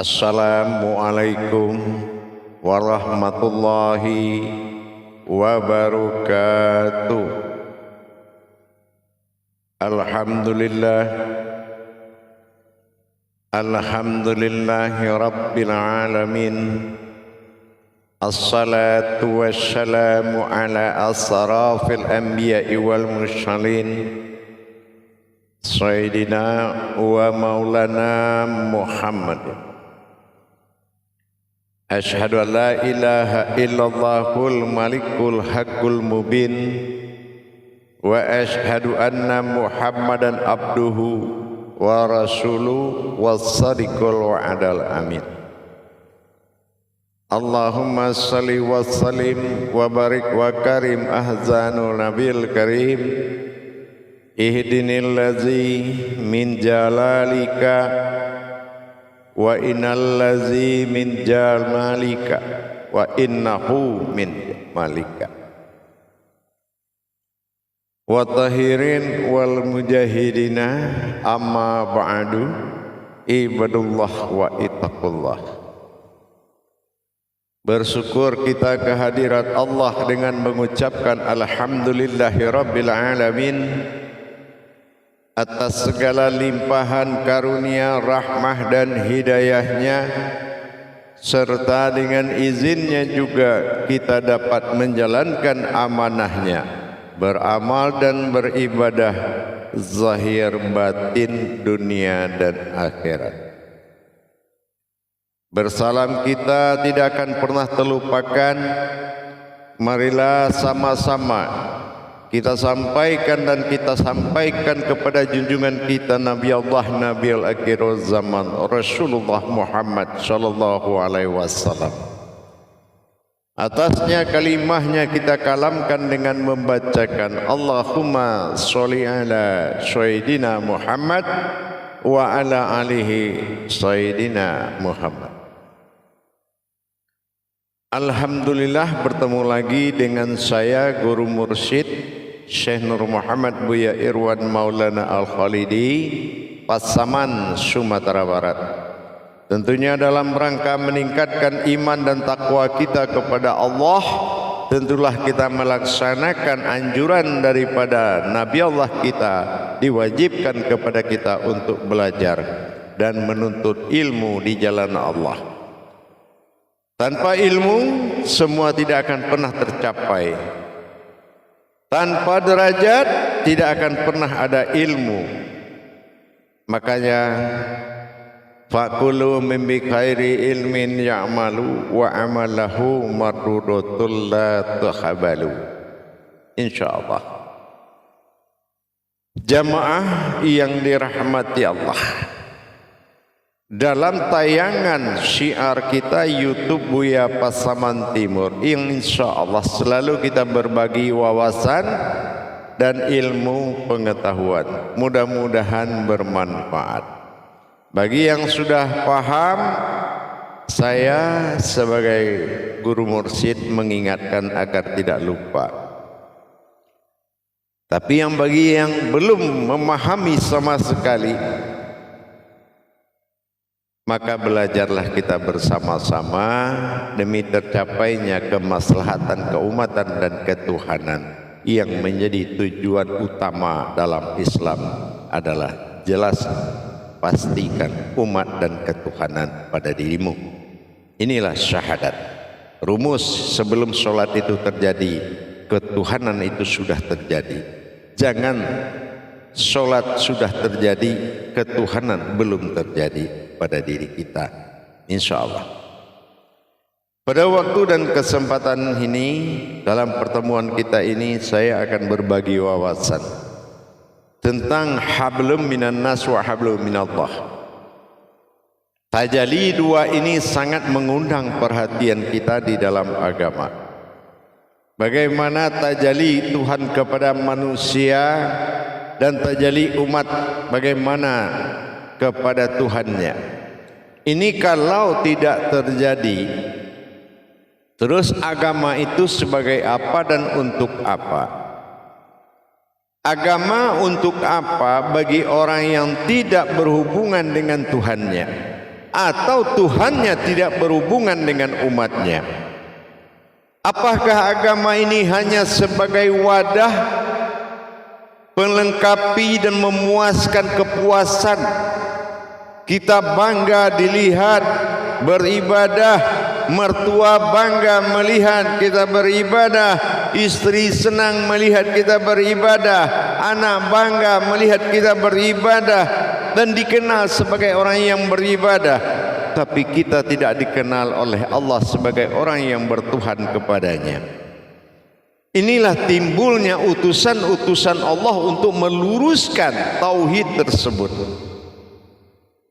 Assalamualaikum warahmatullahi wabarakatuh. Alhamdulillahi rabbil alamin. Assalatu wassalamu ala asrafil anbiya'i wal mursalin, Sayyidina wa maulana Muhammad. Asyhadu an la ilaha illallahul malikul haqqul mubin, wa asyhadu anna Muhammadan abduhu wa rasuluhu was-sadiqul wa'adal amin. Allahumma salli wa sallim wa barik wa karim ahzanul nabil karim. Ihdinil ladzi min jalalika wa innal ladzi min jamalika wa innahu min malika. Wa tahirin wal mujahidina amma ba'du, ibadullah wa ittaqullah. Bersyukur kita kehadirat Allah dengan mengucapkan alhamdulillahi rabbil alamin atas segala limpahan karunia, rahmah dan hidayahnya, serta dengan izinnya juga kita dapat menjalankan amanahnya, beramal dan beribadah zahir batin dunia dan akhirat. Bersalam kita tidak akan pernah terlupakan. Marilah sama-sama kita sampaikan dan kita sampaikan kepada junjungan kita Nabi Allah Nabiul Akhirul Zaman Rasulullah Muhammad sallallahu alaihi wasallam. Atasnya kalimahnya kita kalamkan dengan membacakan Allahumma sholli ala sayyidina Muhammad wa ala alihi sayyidina Muhammad. Alhamdulillah, bertemu lagi dengan saya Guru Mursyid Syekh Nur Muhammad Buya Irwan Maulana Al-Khalidi, Pasaman, Sumatera Barat. Tentunya dalam rangka meningkatkan iman dan takwa kita kepada Allah, tentulah kita melaksanakan anjuran daripada Nabi Allah kita, diwajibkan kepada kita untuk belajar dan menuntut ilmu di jalan Allah. Tanpa ilmu semua tidak akan pernah tercapai. Tanpa derajat tidak akan pernah ada ilmu. Makanya faqulu min bi khairi ilmin ya'malu wa amalahu mardudatul la tahabalu. Insyaallah. Jamaah yang dirahmati Allah, dalam tayangan syiar kita YouTube Buya Pasaman Timur, insyaallah selalu kita berbagi wawasan dan ilmu pengetahuan. Mudah-mudahan bermanfaat. Bagi yang sudah paham, saya sebagai guru mursyid mengingatkan agar tidak lupa. Tapi bagi yang belum memahami sama sekali, maka belajarlah kita bersama-sama demi tercapainya kemaslahatan keumatan dan ketuhanan. Yang menjadi tujuan utama dalam Islam adalah jelas pastikan umat dan ketuhanan pada dirimu. Inilah syahadat. Rumus sebelum sholat itu terjadi, ketuhanan itu sudah terjadi. Jangan sholat sudah terjadi, ketuhanan belum terjadi pada diri kita. Insyaallah pada waktu dan kesempatan ini, dalam pertemuan kita ini, saya akan berbagi wawasan tentang hablum minan nas wa hablum minallah. Tajalli dua ini sangat mengundang perhatian kita di dalam agama. Bagaimana tajalli Tuhan kepada manusia dan tajalli umat bagaimana kepada Tuhannya. Ini kalau tidak terjadi, terus agama itu sebagai apa dan untuk apa? Agama untuk apa bagi orang yang tidak berhubungan dengan Tuhannya? atau Tuhannya tidak berhubungan dengan umatnya? Apakah agama ini hanya sebagai wadah melengkapi dan memuaskan kepuasan? Kita bangga dilihat beribadah, mertua bangga melihat kita beribadah, istri senang melihat kita beribadah, anak bangga melihat kita beribadah dan dikenal sebagai orang yang beribadah, tapi kita tidak dikenal oleh Allah sebagai orang yang bertuhan kepadanya. Inilah timbulnya utusan-utusan Allah untuk meluruskan tauhid tersebut.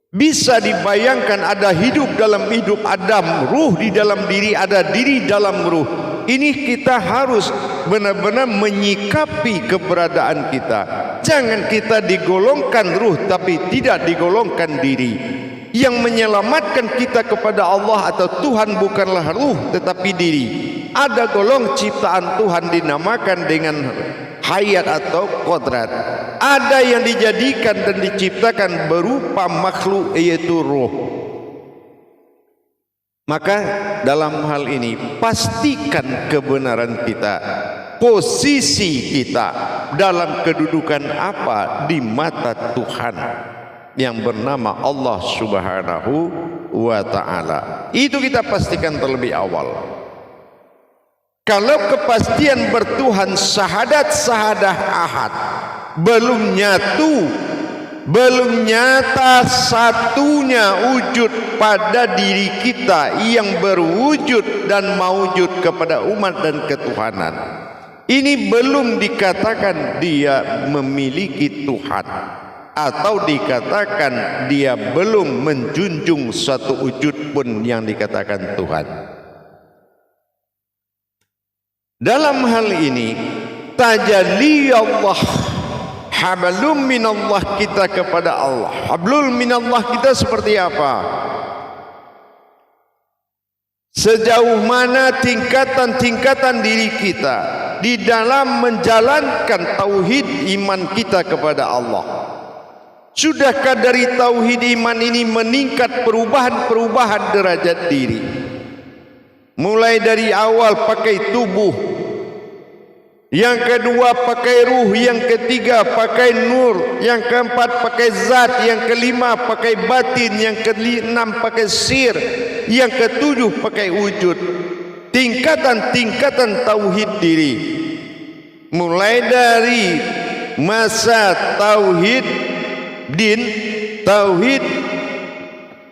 Bisa dibayangkan ada hidup dalam hidup Adam, ruh di dalam diri, ada diri dalam ruh. Ini kita harus benar-benar menyikapi keberadaan kita. Jangan kita digolongkan ruh tapi tidak digolongkan diri. Yang menyelamatkan kita kepada Allah atau Tuhan bukanlah ruh tetapi diri. Ada golong ciptaan Tuhan dinamakan dengan hayat atau kodrat. Ada yang dijadikan dan diciptakan berupa makhluk yaitu roh. Maka dalam hal ini pastikan kebenaran kita, posisi kita dalam kedudukan apa di mata Tuhan yang bernama Allah Subhanahu wa ta'ala. Itu kita pastikan terlebih awal. Kalau kepastian bertuhan syahadat ahad belum nyatu, belum nyata satunya wujud pada diri kita yang berwujud dan maujud kepada umat dan ketuhanan, ini belum dikatakan dia memiliki Tuhan, atau dikatakan dia belum menjunjung suatu wujud pun yang dikatakan Tuhan. Dalam hal ini tajalli Allah, hablum minallah kita kepada Allah. Hablul minallah kita seperti apa? Sejauh mana tingkatan-tingkatan diri kita di dalam menjalankan tauhid iman kita kepada Allah. Sudahkah dari tauhid iman ini meningkat perubahan-perubahan derajat diri? Mulai dari awal pakai tubuh, yang kedua pakai ruh, yang ketiga pakai nur, yang keempat pakai zat, yang kelima pakai batin, yang keenam pakai sir, yang ketujuh pakai wujud. Tingkatan-tingkatan tauhid diri, mulai dari masa tauhid din, tauhid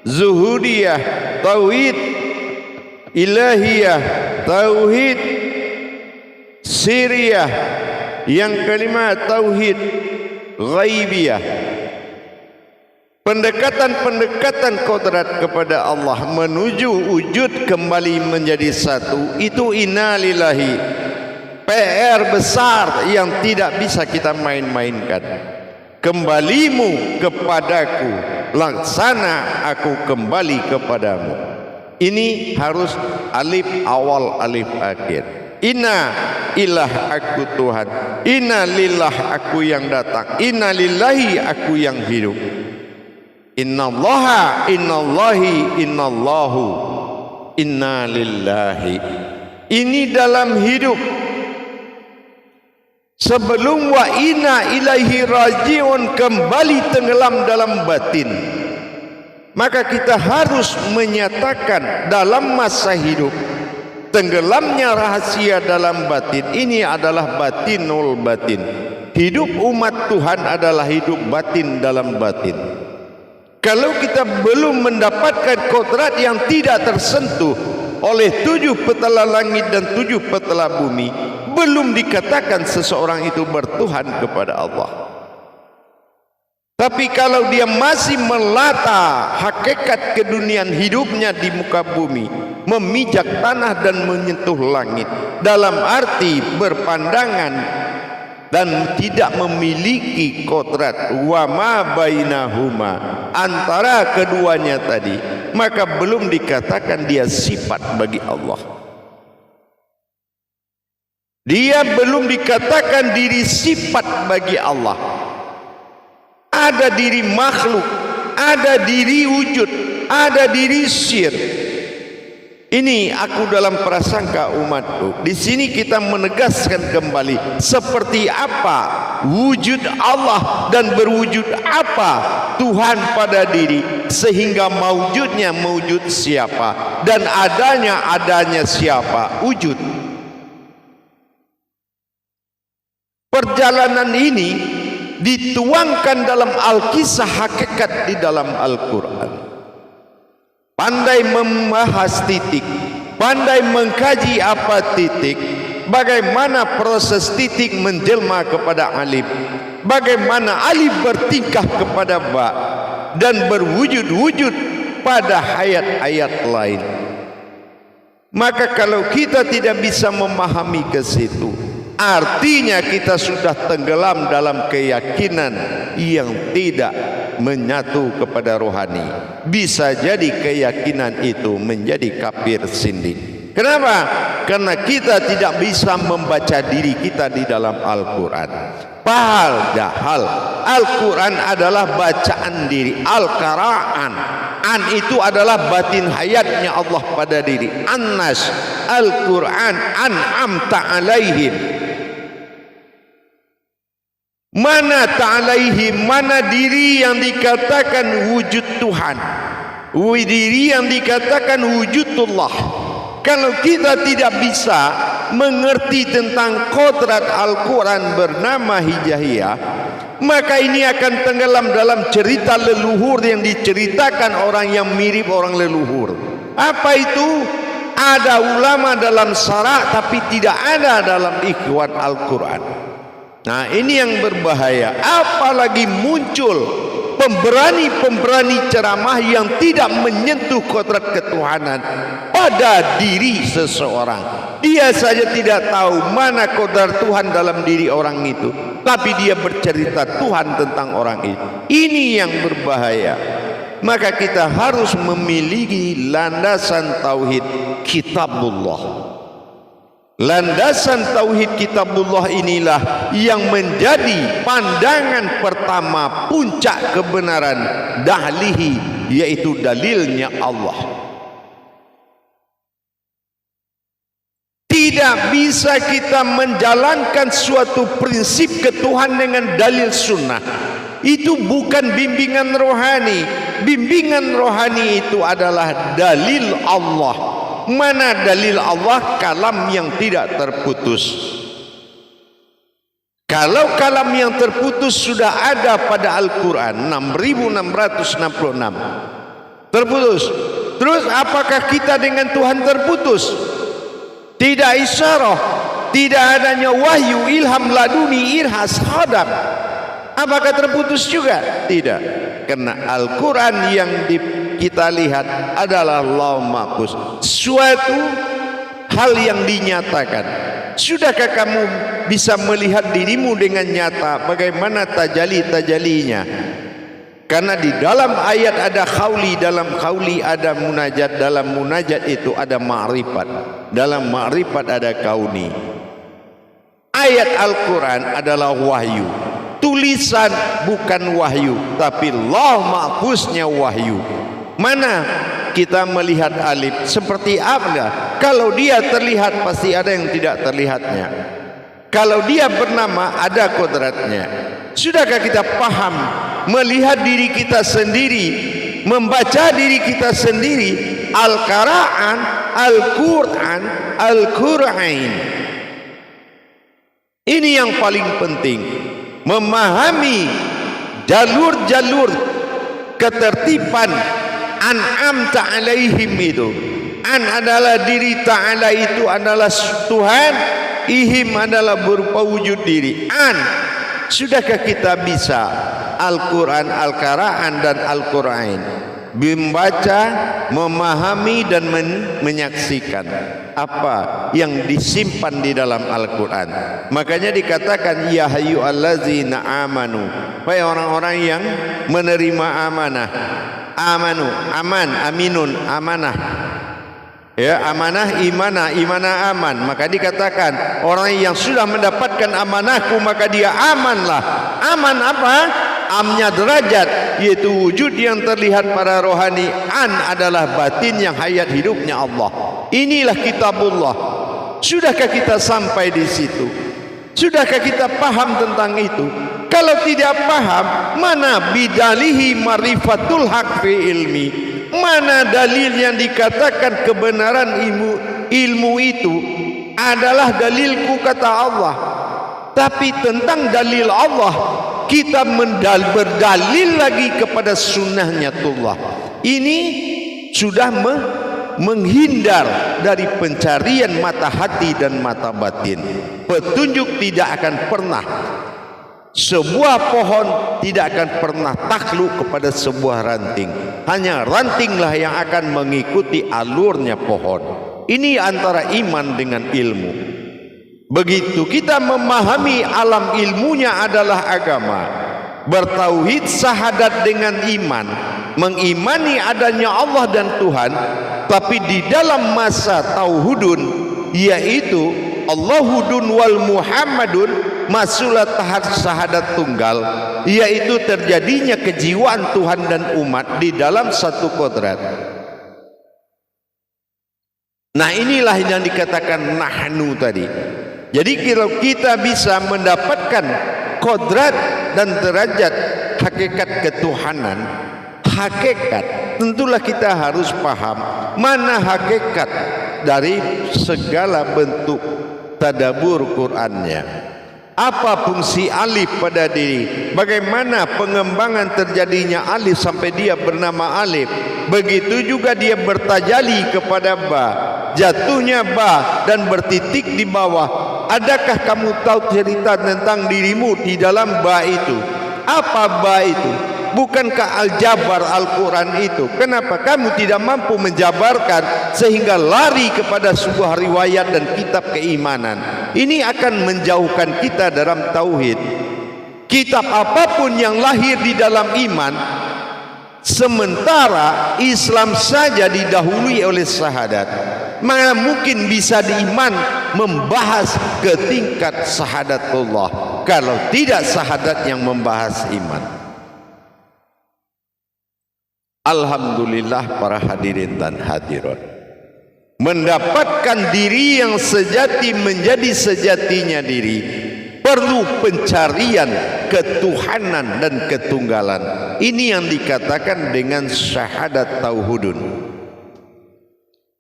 zuhudiyah, tauhid ilahiyah, tauhid siriyah, yang kelima tauhid ghaibiyah. Pendekatan-pendekatan kodrat kepada Allah menuju wujud kembali menjadi satu, itu innalillahi, PR besar yang tidak bisa kita main-mainkan. Kembalimu kepadaku, laksana aku kembali kepadamu. Ini harus alif awal alif akhir. Inna ilah aku Tuhan, inna lillah aku yang datang, inna lillahi aku yang hidup. Innallaha innallahi innallahu inna lillahi. Ini dalam hidup. Sebelum wa inna ilaihi rajiun, kembali tenggelam dalam batin. Maka kita harus menyatakan dalam masa hidup tenggelamnya rahasia dalam batin. Ini adalah batinul batin. Hidup umat Tuhan adalah hidup batin dalam batin. Kalau kita belum mendapatkan kodrat yang tidak tersentuh oleh 7 petala langit dan 7 petala bumi, belum dikatakan seseorang itu bertuhan kepada Allah. Tapi kalau dia masih melata hakikat keduniaan hidupnya di muka bumi, memijak tanah dan menyentuh langit, dalam arti berpandangan dan tidak memiliki kodrat wa ma bainahuma, antara keduanya tadi, maka belum dikatakan dia sifat bagi Allah. Dia belum dikatakan diri sifat bagi Allah. Ada diri makhluk, ada diri wujud, ada diri sir. Ini aku dalam prasangka umatku. Di sini kita menegaskan kembali seperti apa wujud Allah dan berwujud apa Tuhan pada diri, sehingga maujudnya maujud siapa dan adanya siapa wujud. Perjalanan ini dituangkan dalam Al-Kisah hakikat di dalam Al-Quran. Pandai membahas titik, pandai mengkaji apa titik, bagaimana proses titik menjelma kepada alif, bagaimana alif bertingkah kepada ba, dan berwujud-wujud pada ayat-ayat lain. Maka kalau kita tidak bisa memahami ke situ, artinya kita sudah tenggelam dalam keyakinan yang tidak menyatu kepada rohani. Bisa jadi keyakinan itu menjadi kafir sindik. Kenapa? Karena kita tidak bisa membaca diri kita di dalam Al-Quran. Padahal Al-Quran adalah bacaan diri. Al-Qara'an, an itu adalah batin hayatnya Allah pada diri. An-Nas, Al-Quran, an'amta alaihim. Mana ta'alaihim, mana diri yang dikatakan wujud Tuhan, diri yang dikatakan wujudullah. Kalau kita tidak bisa mengerti tentang kodrat Al-Quran bernama hijaiyah, maka ini akan tenggelam dalam cerita leluhur yang diceritakan orang yang mirip orang leluhur. Apa itu? Ada ulama dalam syarak tapi tidak ada dalam ikhwan Al-Quran. Nah, ini yang berbahaya. Apalagi muncul pemberani-pemberani ceramah yang tidak menyentuh kodrat ketuhanan pada diri seseorang. Dia saja tidak tahu mana kodrat Tuhan dalam diri orang itu, tapi dia bercerita Tuhan tentang orang itu. Ini yang berbahaya. Maka kita harus memiliki landasan tauhid kitabullah. Landasan tauhid kitabullah inilah yang menjadi pandangan pertama puncak kebenaran dahlihi, yaitu dalilnya Allah. Tidak bisa kita menjalankan suatu prinsip ketuhanan dengan dalil sunnah. Itu bukan bimbingan rohani. Bimbingan rohani itu adalah dalil Allah. Mana dalil Allah? Kalam yang tidak terputus. Kalau kalam yang terputus sudah ada pada Al-Quran 6666 terputus, terus apakah kita dengan Tuhan terputus? Tidak isyarah, tidak adanya wahyu, ilham laduni, irhas, hadam, apakah terputus juga? Tidak. Karena Al-Quran yang kita lihat adalah Lauhul Mahfuz, suatu hal yang dinyatakan. Sudahkah kamu bisa melihat dirimu dengan nyata bagaimana tajalli-tajallinya? Karena di dalam ayat ada khauli, dalam khauli ada munajat, dalam munajat itu ada ma'rifat, dalam ma'rifat ada kauni. Ayat Al-Quran adalah wahyu, tulisan bukan wahyu, tapi Lauhul Mahfuznya wahyu. Mana kita melihat alif seperti apa? Kalau dia terlihat pasti ada yang tidak terlihatnya. Kalau dia bernama ada kodratnya. Sudahkah kita paham melihat diri kita sendiri, membaca diri kita sendiri? Al-Qara'an, Al-Quran, Al-Qur'ain. Ini yang paling penting. Memahami jalur-jalur ketertiban an'amta alaihim itu. An adalah diri, ta'ala itu adalah Tuhan, ihim adalah berupa wujud diri. An, sudahkah kita bisa Al-Quran, Al-Qara'an dan Al-Qur'ain, membaca, memahami dan menyaksikan apa yang disimpan di dalam Al-Quran? Makanya dikatakan ya hayyuallazina amanu, wahai orang-orang yang menerima amanah. Amanu, aman, aminun, amanah. Ya, amanah, imanah, imanah aman. Maka dikatakan orang yang sudah mendapatkan amanahku maka dia amanlah. Aman apa? Amnya derajat, yaitu wujud yang terlihat pada rohani. An adalah batin yang hayat hidupnya Allah. Inilah kitabullah. Sudahkah kita sampai di situ? Sudahkah kita paham tentang itu? Kalau tidak paham, mana bidalihi marifatul haq fi ilmi? Mana dalil yang dikatakan kebenaran ilmu itu adalah dalilku, kata Allah. Tapi tentang dalil Allah, kita berdalil lagi kepada sunnahnya Allah. Ini sudah menghindar dari pencarian mata hati dan mata batin. Petunjuk tidak akan pernah, sebuah pohon tidak akan pernah takluk kepada sebuah ranting. Hanya rantinglah yang akan mengikuti alurnya pohon. Ini antara iman dengan ilmu. Begitu kita memahami alam ilmunya adalah agama, bertauhid sahadat dengan iman, mengimani adanya Allah dan Tuhan, tapi di dalam masa tauhudun, yaitu Allahudun wal Muhammadun, masulat tahap sahadat tunggal, yaitu terjadinya kejiwaan Tuhan dan umat di dalam satu kodrat. Nah, inilah yang dikatakan nahnu tadi. Jadi kalau kita bisa mendapatkan kodrat dan derajat hakikat ketuhanan, hakikat, tentulah kita harus paham mana hakikat dari segala bentuk tadabbur Qur'annya. Apa fungsi alif pada diri? Bagaimana pengembangan terjadinya alif sampai dia bernama alif? Begitu juga dia bertajali kepada ba, jatuhnya ba dan bertitik di bawah. Adakah kamu tahu cerita tentang dirimu di dalam ba itu? Apa ba itu? Bukankah Al-Jabar Al-Quran itu? Kenapa kamu tidak mampu menjabarkan sehingga lari kepada sebuah riwayat dan kitab keimanan? Ini akan menjauhkan kita dalam tauhid. Kitab apapun yang lahir di dalam iman, sementara Islam saja didahului oleh syahadat, mana mungkin bisa diiman membahas ke tingkat syahadatullah kalau tidak syahadat yang membahas iman. Alhamdulillah para hadirin dan hadirat, mendapatkan diri yang sejati menjadi sejatinya diri perlu pencarian ketuhanan dan ketunggalan. Ini yang dikatakan dengan syahadat tauhudun.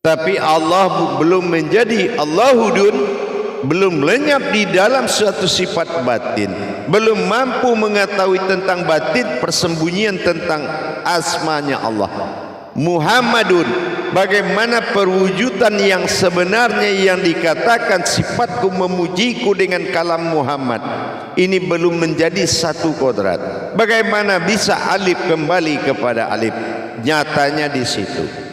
Tapi Allah belum menjadi Allahudun, belum lenyap di dalam suatu sifat batin, belum mampu mengetahui tentang batin, persembunyian tentang asmanya Allah. Muhammadun, bagaimana perwujudan yang sebenarnya yang dikatakan sifatku memujiku dengan kalam Muhammad, ini belum menjadi satu kodrat. Bagaimana bisa alif kembali kepada alif? Nyatanya di situ.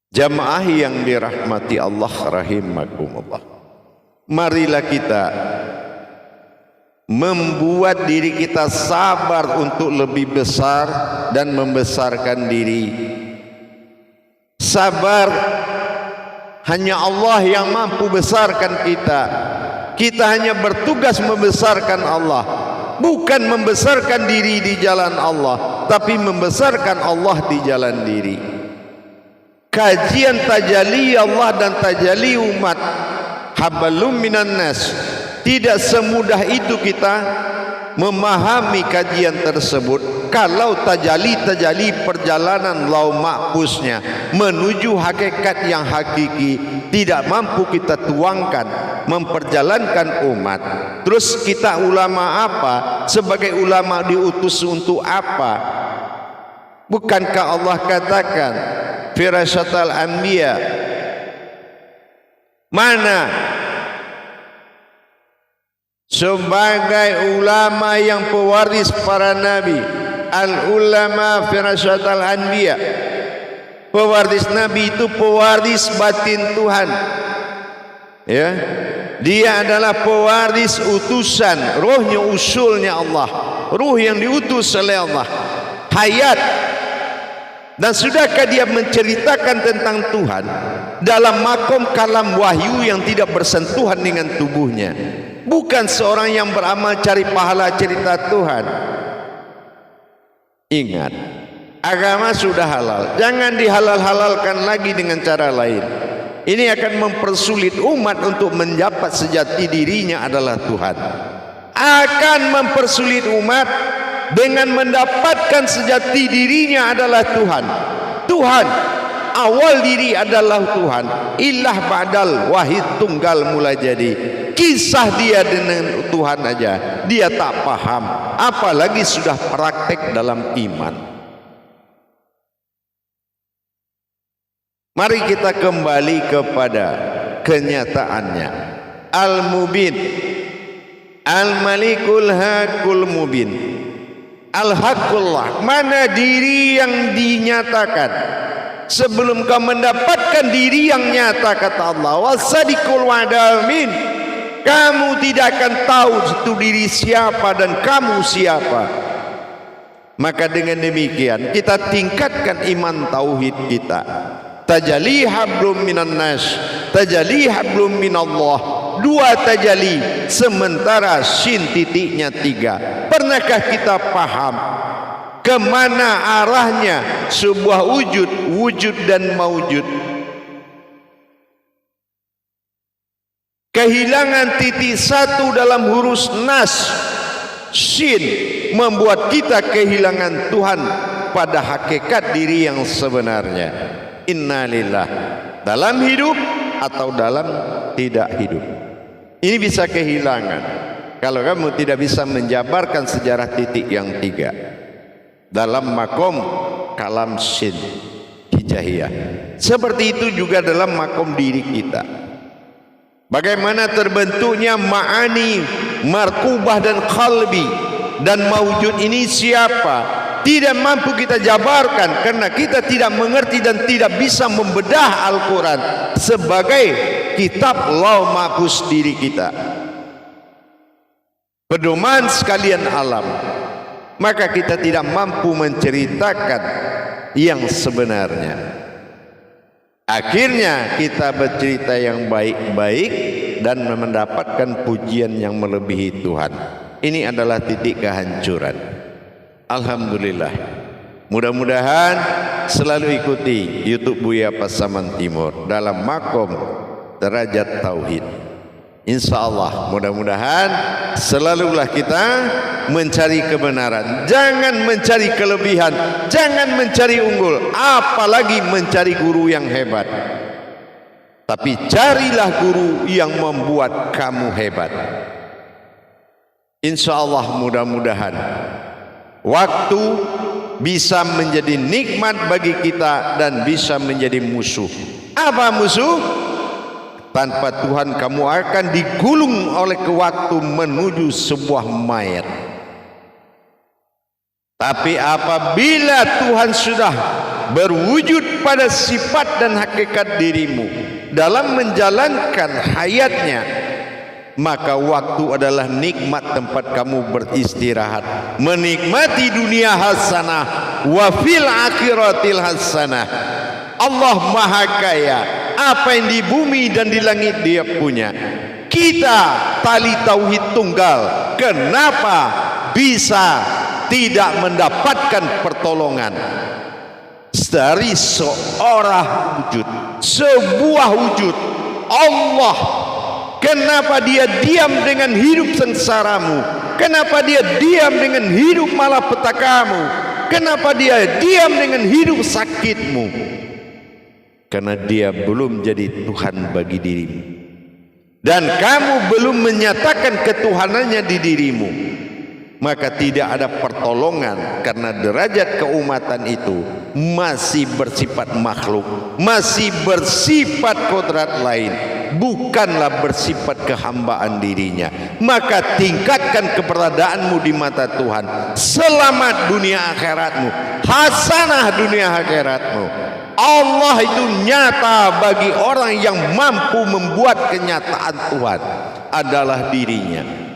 Jamaah yang dirahmati Allah rahimakumullah, marilah kita membuat diri kita sabar untuk lebih besar dan membesarkan diri. Sabar, hanya Allah yang mampu besarkan kita. Kita hanya bertugas membesarkan Allah, bukan membesarkan diri di jalan Allah, tapi membesarkan Allah di jalan diri. Kajian tajalli Allah dan tajalli umat, hablum minan nas, tidak semudah itu kita memahami kajian tersebut. Kalau tajalli perjalanan lau mahfuznya menuju hakikat yang hakiki tidak mampu kita tuangkan, memperjalankan umat. Terus kita ulama apa? Sebagai ulama diutus untuk apa? Bukankah Allah katakan firasyatal anbiya, mana sebagai ulama yang pewaris para nabi, al ulama firasyatal anbiya, pewaris nabi itu pewaris batin Tuhan, ya, dia adalah pewaris utusan, rohnya usulnya Allah, ruh yang diutus oleh Allah, hayat. Dan sudahkah dia menceritakan tentang Tuhan dalam makom kalam wahyu yang tidak bersentuhan dengan tubuhnya? bukan seorang yang beramal cari pahala cerita Tuhan. Ingat, agama sudah halal, jangan dihalal-halalkan lagi dengan cara lain. Ini akan mempersulit umat untuk mendapat sejati dirinya adalah Tuhan. Akan mempersulit umat dengan mendapatkan sejati dirinya adalah Tuhan. Tuhan, awal diri adalah Tuhan. Ilah badal wahid tunggal mula jadi. Kisah dia dengan Tuhan aja dia tak paham, apalagi sudah praktek dalam iman. Mari kita kembali kepada kenyataannya. Al-Mubin, Al-Malikul Hakul Mubin, Al-Hakullah, mana diri yang dinyatakan. Sebelum kau mendapatkan diri yang nyata, kata Allah, Wasadikul Wadamin, kamu tidak akan tahu itu diri siapa dan kamu siapa. Maka dengan demikian kita tingkatkan iman tauhid kita. Tajalli hablum minan nas, tajalli hablum minallah. Dua tajalli, sementara shin titiknya 3. Pernahkah kita paham kemana arahnya sebuah wujud dan maujud? Kehilangan titik 1 dalam huruf nas, shin, membuat kita kehilangan Tuhan pada hakikat diri yang sebenarnya. Innalillah, dalam hidup atau dalam tidak hidup. Ini bisa kehilangan kalau kamu tidak bisa menjabarkan sejarah titik yang 3 dalam makom kalam shin hijaiyah. Seperti itu juga dalam makom diri kita. Bagaimana terbentuknya ma'ani, markubah dan qalbi, dan maujud ini siapa? Tidak mampu kita jabarkan karena kita tidak mengerti dan tidak bisa membedah Al-Quran sebagai kitab lauh mahfuz diri kita, pedoman sekalian alam. Maka kita tidak mampu menceritakan yang sebenarnya. Akhirnya kita bercerita yang baik-baik dan mendapatkan pujian yang melebihi Tuhan. Ini adalah titik kehancuran. Alhamdulillah, mudah-mudahan selalu ikuti YouTube Buya Pasaman Timur dalam makom derajat tauhid. Insya Allah, mudah-mudahan selalulah kita mencari kebenaran, jangan mencari kelebihan, jangan mencari unggul, apalagi mencari guru yang hebat. Tapi carilah guru yang membuat kamu hebat. Insya Allah, mudah-mudahan waktu bisa menjadi nikmat bagi kita dan bisa menjadi musuh. Apa musuh? Tanpa Tuhan kamu akan digulung oleh waktu menuju sebuah mayat. Tapi apabila Tuhan sudah berwujud pada sifat dan hakikat dirimu dalam menjalankan hayatnya, maka waktu adalah nikmat tempat kamu beristirahat, menikmati dunia hasanah wa fil akhiratil hasanah. Allah Maha Kaya, apa yang di bumi dan di langit Dia punya. Kita tali tauhid tunggal, kenapa bisa tidak mendapatkan pertolongan dari seorang wujud, sebuah wujud Allah? Kenapa Dia diam dengan hidup sengsaramu? Kenapa Dia diam dengan hidup malapetakamu? Kenapa Dia diam dengan hidup sakitmu? Karena Dia belum jadi Tuhan bagi dirimu, dan kamu belum menyatakan ketuhanannya di dirimu. Maka tidak ada pertolongan, karena derajat keumatan itu masih bersifat makhluk, masih bersifat kodrat lain, bukanlah bersifat kehambaan dirinya. Maka tingkatkan keberadaanmu di mata Tuhan, selamat dunia akhiratmu, hasanah dunia akhiratmu. Allah itu nyata bagi orang yang mampu membuat kenyataan Tuhan adalah dirinya.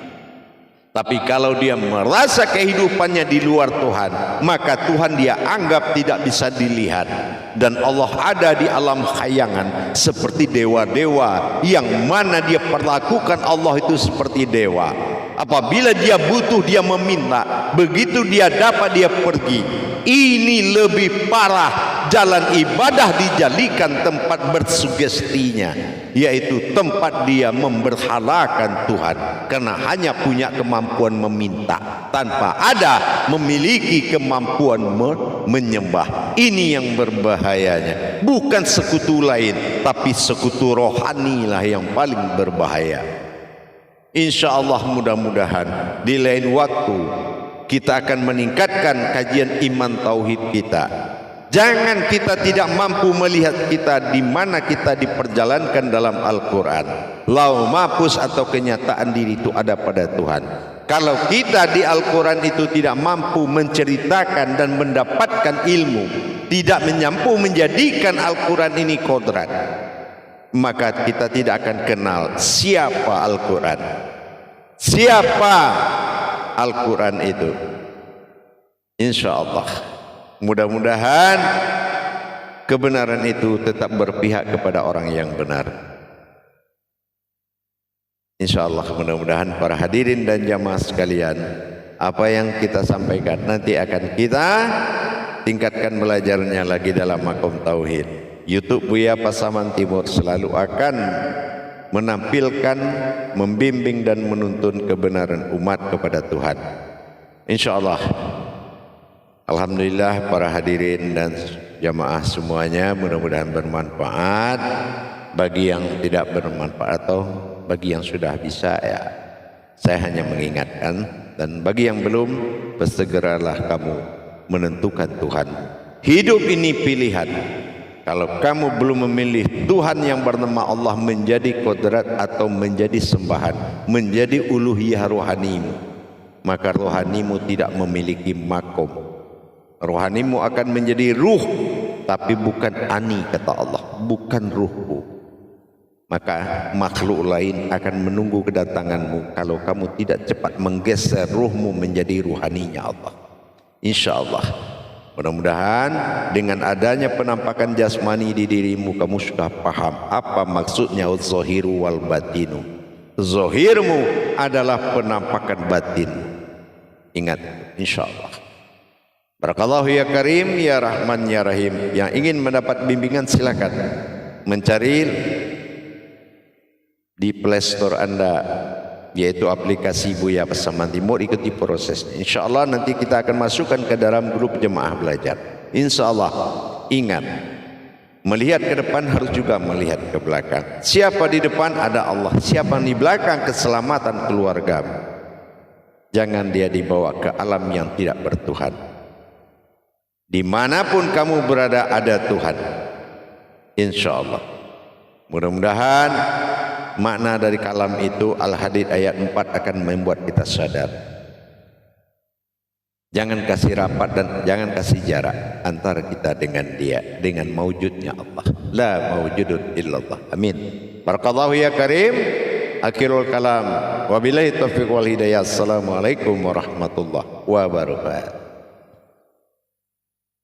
Tapi kalau dia merasa kehidupannya di luar Tuhan, maka Tuhan dia anggap tidak bisa dilihat. Dan Allah ada di alam khayangan seperti dewa-dewa, yang mana dia perlakukan Allah itu seperti dewa. Apabila dia butuh, dia meminta, begitu dia dapat, dia pergi. Ini lebih parah. Jalan ibadah dijadikan tempat bersugestinya, yaitu tempat dia memberhalakan Tuhan, karena hanya punya kemampuan meminta tanpa ada memiliki kemampuan menyembah. Ini yang berbahayanya, bukan sekutu lain, tapi sekutu rohani lah yang paling berbahaya. Insya Allah mudah-mudahan di lain waktu kita akan meningkatkan kajian iman tauhid kita. Jangan kita tidak mampu melihat kita di mana kita diperjalankan dalam Al-Quran. Lau mapus atau kenyataan diri itu ada pada Tuhan. Kalau kita di Al-Quran itu tidak mampu menceritakan dan mendapatkan ilmu, tidak menyampu menjadikan Al-Quran ini kodrat, maka kita tidak akan kenal siapa Al-Quran. Siapa Al-Quran itu? Insya Allah. Mudah-mudahan kebenaran itu tetap berpihak kepada orang yang benar. Insya Allah, mudah-mudahan para hadirin dan jamaah sekalian, apa yang kita sampaikan nanti akan kita tingkatkan belajarnya lagi dalam makom tauhid. YouTube Buya Pasaman Timur selalu akan menampilkan, membimbing dan menuntun kebenaran umat kepada Tuhan. Insya Allah. Alhamdulillah para hadirin dan jamaah semuanya, mudah-mudahan bermanfaat. Bagi yang tidak bermanfaat atau bagi yang sudah bisa, ya saya hanya mengingatkan. Dan bagi yang belum, bersegeralah kamu menentukan Tuhan. Hidup ini pilihan. Kalau kamu belum memilih Tuhan yang bernama Allah menjadi kodrat atau menjadi sembahan, menjadi uluhiyah rohanimu, maka rohanimu tidak memiliki makom. Rohanimu akan menjadi ruh, tapi bukan ani, kata Allah, bukan ruhku. Maka makhluk lain akan menunggu kedatanganmu kalau kamu tidak cepat menggeser ruhmu menjadi ruhaninya Allah. Insya Allah. Mudah-mudahan dengan adanya penampakan jasmani di dirimu, kamu sudah paham apa maksudnya zohiru wal batinu. Zohirmu adalah penampakan batin. Ingat, insya Allah. Barakallahu ya Karim, ya Rahman, ya Rahim. Yang ingin mendapat bimbingan silakan mencari di Play Store Anda, yaitu aplikasi Buya Pasaman Timur. Ikuti prosesnya. Insya Allah nanti kita akan masukkan ke dalam grup jemaah belajar. Insya Allah. Ingat, melihat ke depan harus juga melihat ke belakang. Siapa di depan? Ada Allah. Siapa di belakang? Keselamatan keluargamu. Jangan dia dibawa ke alam yang tidak bertuhan. Dimanapun kamu berada ada Tuhan, insya Allah. Mudah-mudahan makna dari kalam itu Al-Hadid ayat 4 akan membuat kita sadar. Jangan kasih rapat dan jangan kasih jarak antara kita dengan dia, dengan maujudnya Allah. La maujudun illallah. Amin. Barakallahu ya Karim. Akhirul kalam. Wabillahi taufiq wal hidayah. Assalamualaikum warahmatullahi wabarakatuh.